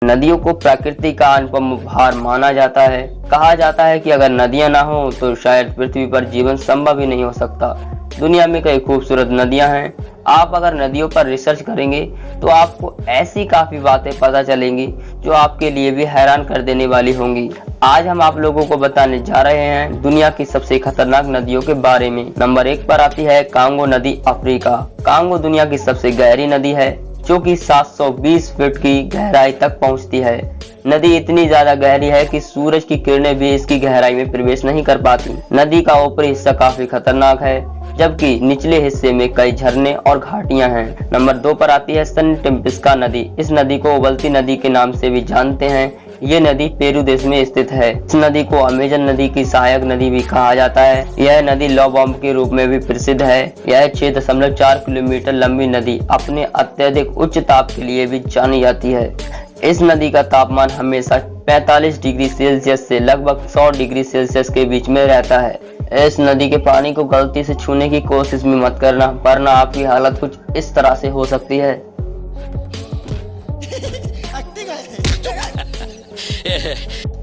नदियों को प्रकृति का अनुपम उपहार माना जाता है। कहा जाता है कि अगर नदियां ना हो तो शायद पृथ्वी पर जीवन संभव ही नहीं हो सकता। दुनिया में कई खूबसूरत नदियां हैं। आप अगर नदियों पर रिसर्च करेंगे तो आपको ऐसी काफी बातें पता चलेंगी जो आपके लिए भी हैरान कर देने वाली होंगी। आज हम आप लोगों को बताने जा रहे हैं दुनिया की सबसे खतरनाक नदियों के बारे में। नंबर 1 पर आती है कांगो नदी, अफ्रीका। कांगो दुनिया की सबसे गहरी नदी है जो कि 720 फीट की गहराई तक पहुंचती है। नदी इतनी ज्यादा गहरी है कि सूरज की किरणें भी इसकी गहराई में प्रवेश नहीं कर पाती। नदी का ऊपरी हिस्सा काफी खतरनाक है जबकि निचले हिस्से में कई झरने और घाटियां हैं। नंबर 2 पर आती है सन टिम्पिस्का नदी। इस नदी को उबलती नदी के नाम से भी जानते हैं। ये नदी पेरू देश में स्थित है। इस नदी को अमेजन नदी की सहायक नदी भी कहा जाता है। यह नदी लव बॉम्ब के रूप में भी प्रसिद्ध है। यह 6.4 किलोमीटर लंबी नदी अपने अत्यधिक उच्च ताप के लिए भी जानी जाती है। इस नदी का तापमान हमेशा 45 डिग्री सेल्सियस से लगभग 100 डिग्री सेल्सियस के बीच में रहता है। इस नदी के पानी को गलती से छूने की कोशिश भी मत करना, वरना आपकी हालत कुछ इस तरह से हो सकती है।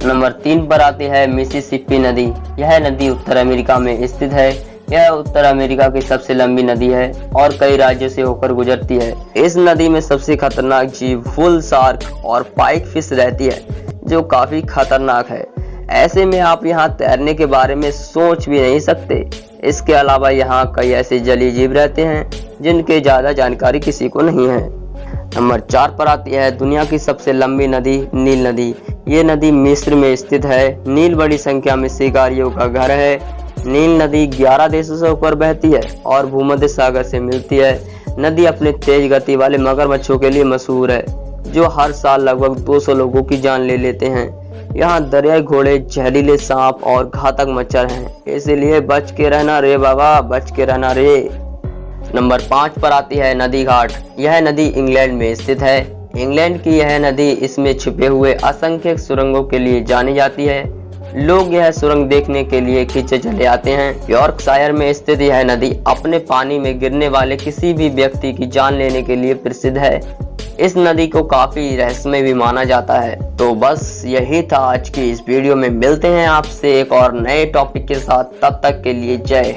नंबर 3 पर आती है मिसिसिपी नदी। यह नदी उत्तर अमेरिका में स्थित है। यह उत्तर अमेरिका की सबसे लंबी नदी है और कई राज्यों से होकर गुजरती है। इस नदी में सबसे खतरनाक जीव फुल शार्क और पाइक फिश रहती है जो काफी खतरनाक है। ऐसे में आप यहाँ तैरने के बारे में सोच भी नहीं सकते। इसके अलावा यहाँ कई ऐसे जलीय जीव रहते हैं जिनके ज्यादा जानकारी किसी को नहीं है। नंबर 4 पर आती है दुनिया की सबसे लंबी नदी, नील नदी। ये नदी मिस्र में स्थित है। नील बड़ी संख्या में शिकारियों का घर है। नील नदी 11 देशों से होकर बहती है और भूमध्य सागर से मिलती है। नदी अपने तेज गति वाले मगरमच्छों के लिए मशहूर है जो हर साल लगभग 200 लोगों की जान ले लेते हैं। यहाँ दरियाई घोड़े, जहरीले सांप और घातक मच्छर हैं, इसलिए बच के रहना रे बाबा, बच के रहना रे। नंबर 5 पर आती है नदी घाट। यह नदी इंग्लैंड में स्थित है। इंग्लैंड की यह नदी इसमें छिपे हुए असंख्य सुरंगों के लिए जानी जाती है। लोग यह सुरंग देखने के लिए खींचे चले आते हैं। यॉर्कशायर में स्थित यह नदी अपने पानी में गिरने वाले किसी भी व्यक्ति की जान लेने के लिए प्रसिद्ध है। इस नदी को काफी रहस्यमय भी माना जाता है। तो बस यही था आज की इस वीडियो में। मिलते हैं आपसे एक और नए टॉपिक के साथ, तब तक के लिए जय।